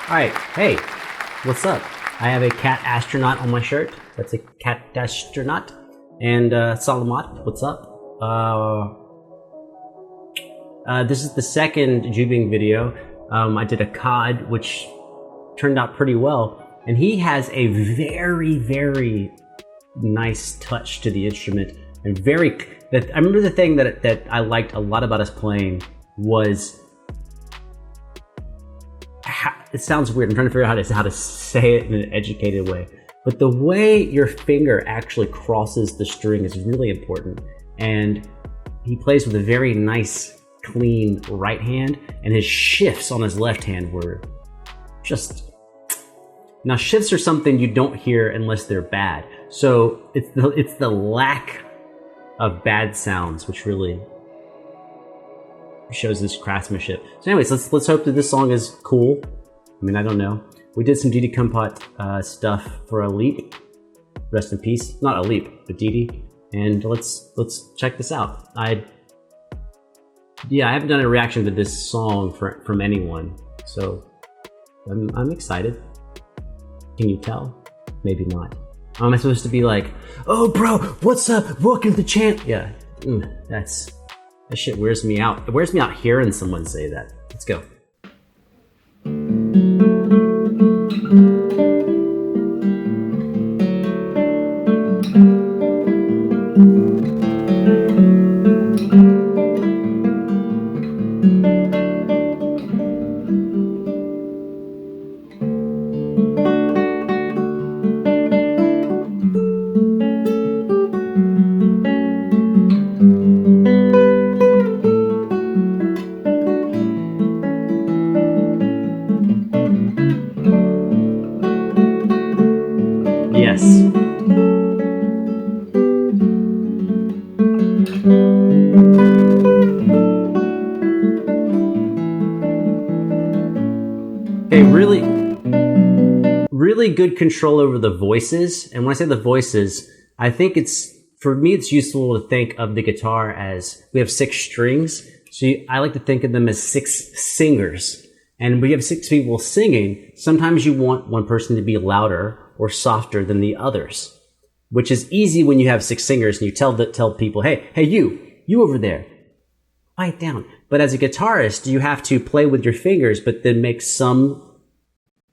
Alright, hey, what's up? I have a cat astronaut on my shirt. That's a cat astronaut. And Salamat, what's up? This is the second Jubing video. I did a COD, which turned out pretty well. And he has a very, very nice touch to the instrument. And I remember the thing that I liked a lot about us playing was, it sounds weird, I'm trying to figure out how to say it in an educated way, but the way your finger actually crosses the string is really important. And he plays with a very nice, clean right hand, and his shifts on his left hand were just... Now, shifts are something you don't hear unless they're bad. So it's the lack of bad sounds which really shows this craftsmanship. So anyways, let's hope that this song is cool. I mean, I don't know. We did some DIDI KEMPOT stuff for Elite. Rest in peace. Not Elite, but DIDI. And let's check this out. I haven't done a reaction to this song from anyone, so I'm excited. Can you tell? Maybe not. Am I supposed to be like, "Oh, bro, what's up? Welcome to the channel." Yeah, that shit wears me out. It wears me out hearing someone say that. Let's go. Yes. Okay, really good control over the voices. And when I say the voices, I think for me, it's useful to think of the guitar as, we have 6 strings. So I like to think of them as 6 singers. And when you have 6 people singing, sometimes you want one person to be louder or softer than the others, which is easy when you have 6 singers and you tell people, hey, you over there, quiet down. But as a guitarist, you have to play with your fingers, but then make some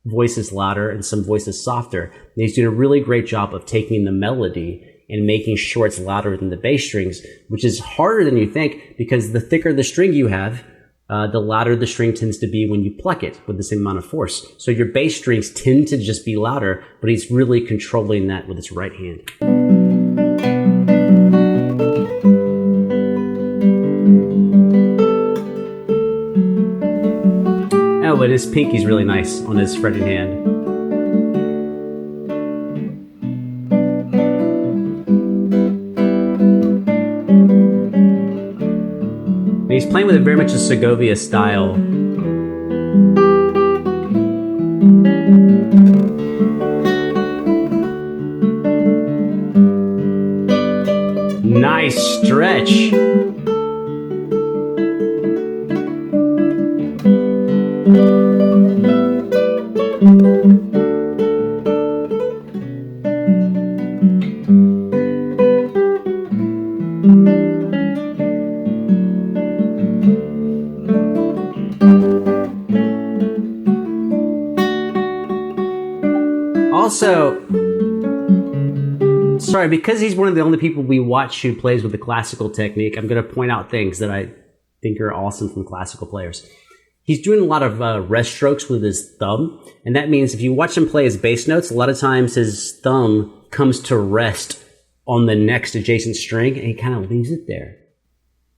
voices louder and some voices softer. And he's doing a really great job of taking the melody and making sure it's louder than the bass strings, which is harder than you think, because the thicker the string you have, the louder the string tends to be when you pluck it with the same amount of force. So your bass strings tend to just be louder, but he's really controlling that with his right hand. Oh, but his pinky's really nice on his fretting hand. He's playing with very much a Segovia style. Nice stretch. Also, sorry, because he's one of the only people we watch who plays with the classical technique, I'm going to point out things that I think are awesome from classical players. He's doing a lot of rest strokes with his thumb, and that means if you watch him play his bass notes, a lot of times his thumb comes to rest on the next adjacent string, and he kind of leaves it there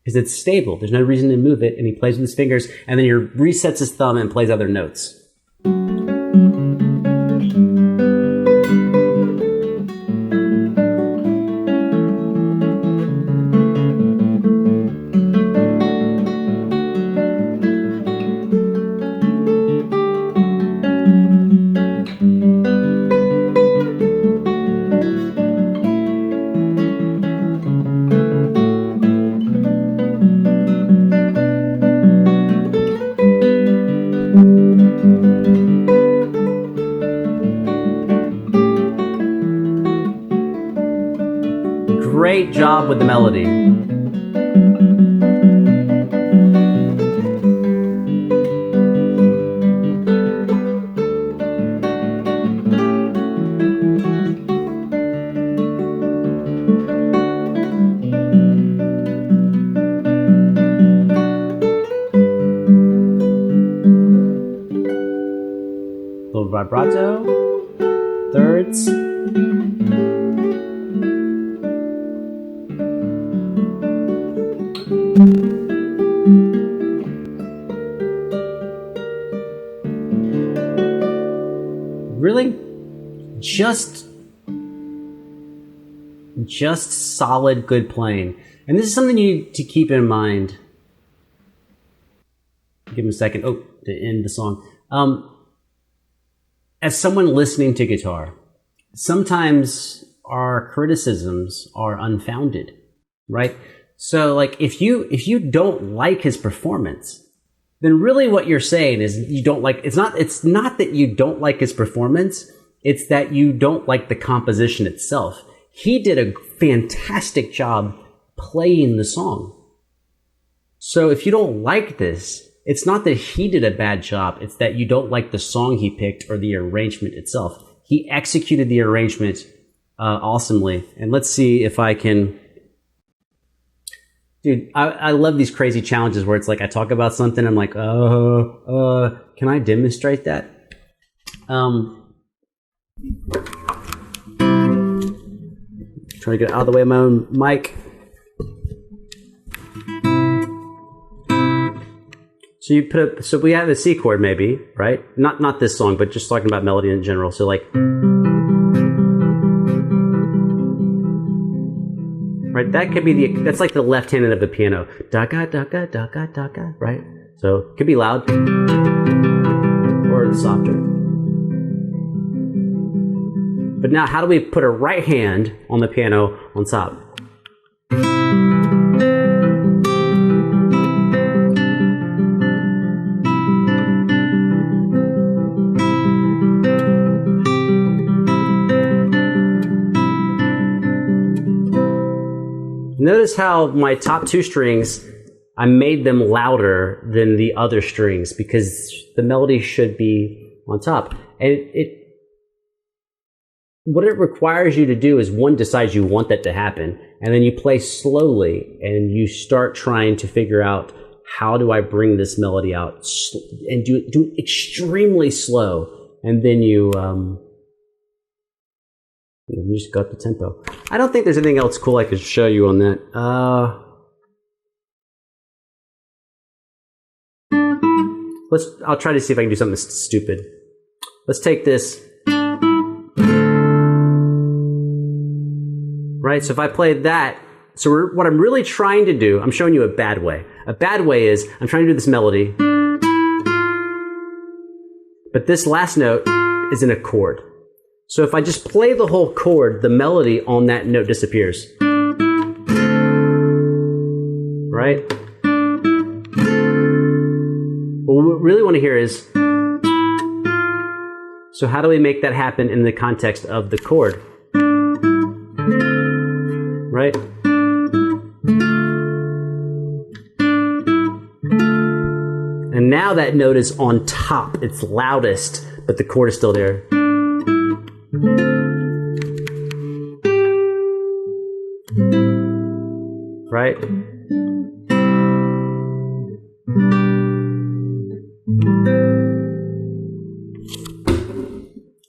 because it's stable. There's no reason to move it, and he plays with his fingers, and then he resets his thumb and plays other notes. great job with the melody. Little vibrato, thirds. Really, just solid, good playing. And this is something you need to keep in mind. Give him a second. Oh, to end the song. As someone listening to guitar, sometimes our criticisms are unfounded, right? So like if you don't like his performance, then really what you're saying is you don't like, it's not that you don't like his performance, it's that you don't like the composition itself. He did a fantastic job playing the song. So if you don't like this, it's not that he did a bad job, it's that you don't like the song he picked or the arrangement itself. He executed the arrangement awesomely. And let's see if I can... Dude, I love these crazy challenges where it's like I talk about something, I'm like, can I demonstrate that? Trying to get out of the way of my own mic. So we have a C chord maybe, right? Not this song, but just talking about melody in general. So like, right, that could be that's like the left hand of the piano. Da-ga, da-ga, da-ga, da-ga, right? So it could be loud or softer. But now how do we put a right hand on the piano on top? Notice how my top two strings, I made them louder than the other strings because the melody should be on top. And what it requires you to do is, one, decide you want that to happen, and then you play slowly and you start trying to figure out, how do I bring this melody out, and do it extremely slow, and then you just got the tempo. I don't think there's anything else cool I could show you on that. I'll try to see if I can do something stupid. Let's take this. Right, so if I play that, what I'm really trying to do, I'm showing you a bad way. A bad way is, I'm trying to do this melody, but this last note is in a chord. So if I just play the whole chord, the melody on that note disappears. Right? But what we really want to hear is, so how do we make that happen in the context of the chord? Right? And now that note is on top, it's loudest, but the chord is still there. Right?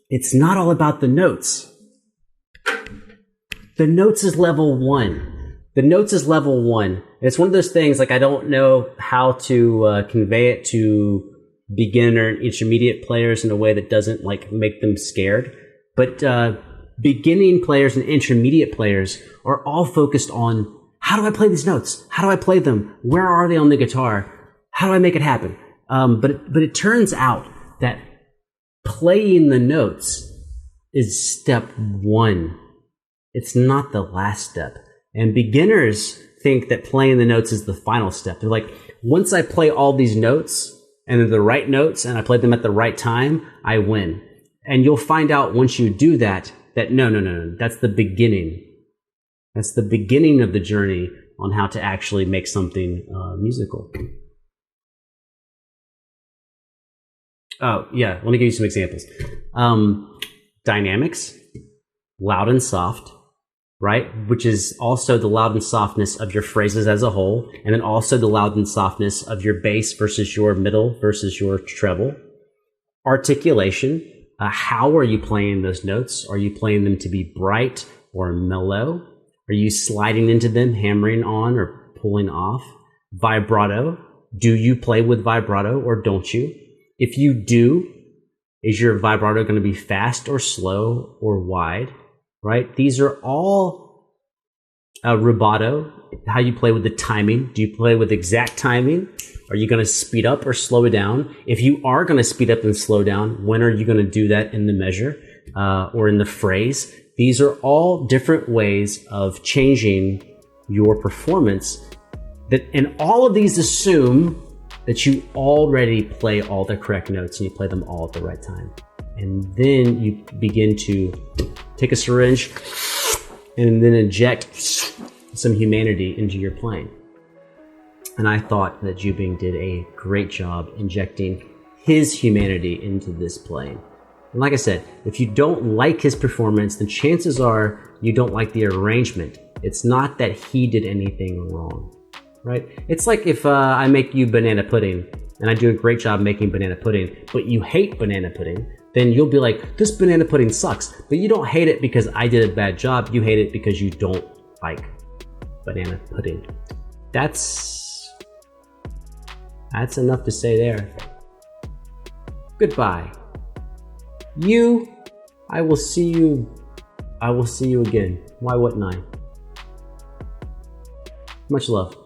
It's not all about the notes. The notes is level one. The notes is level one. It's one of those things, like, I don't know how to convey it to beginner and intermediate players in a way that doesn't like make them scared. But beginning players and intermediate players are all focused on, how do I play these notes? How do I play them? Where are they on the guitar? How do I make it happen? But it turns out that playing the notes is step one. It's not the last step. And beginners think that playing the notes is the final step. They're like, once I play all these notes, and they're the right notes, and I play them at the right time, I win. And you'll find out once you do that, no, that's the beginning. That's the beginning of the journey on how to actually make something musical. Oh, yeah, let me give you some examples. Dynamics, loud and soft, right? Which is also the loud and softness of your phrases as a whole, and then also the loud and softness of your bass versus your middle versus your treble. Articulation, how are you playing those notes? Are you playing them to be bright or mellow? Are you sliding into them, hammering on or pulling off? Vibrato, do you play with vibrato or don't you? If you do, is your vibrato going to be fast or slow or wide, right? These are all rubato, how you play with the timing. Do you play with exact timing? Are you going to speed up or slow it down? If you are going to speed up and slow down, when are you going to do that in the measure or in the phrase? These are all different ways of changing your performance. And all of these assume that you already play all the correct notes and you play them all at the right time. And then you begin to take a syringe and then inject some humanity into your playing. And I thought that Jubing did a great job injecting his humanity into this playing. And like I said, if you don't like his performance, then chances are you don't like the arrangement. It's not that he did anything wrong. Right? It's like if I make you banana pudding and I do a great job making banana pudding, but you hate banana pudding, then you'll be like, this banana pudding sucks. But you don't hate it because I did a bad job. You hate it because you don't like banana pudding. That's enough to say there. Goodbye. I will see you again. Why wouldn't I? Much love.